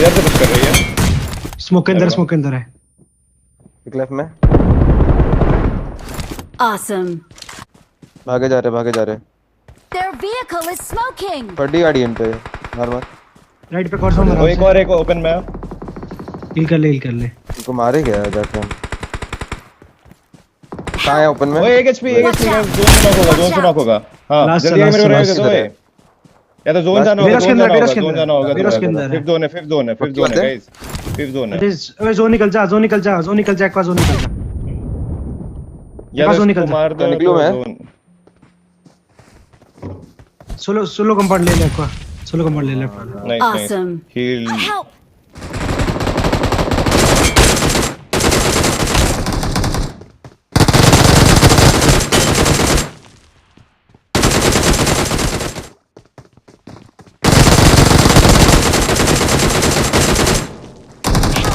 इधर से पुश कर रही है। स्मोक के अंदर है। एक लेफ्ट में Awesome. भागे जा रहे। Their vehicle is smoking. बड़ी गाड़ी इन पे मार। राइट पे कौन सा मारा? वो एक और एक ओपन में है। हील कर ले इनको मारे गया जाके हम। कहाँ है ओपन में? वो एक एचपी जोन से नॉक होगा। हां जल्दी मेरे को रेड दो। या तो जोन जाना होगा, जोन जाना होगा। फिफ्थ जोन है गाइस, फिफ्थ जोन है। अरे जोन निकल जा एक बार जोन निकल जा। या जोन निकल जा। मार दो निकलूं मैं? सोलो कंपाउंड ले ले एक बार। सोलो कंपाउंड ले ले। Nice Awesome. Heal Help.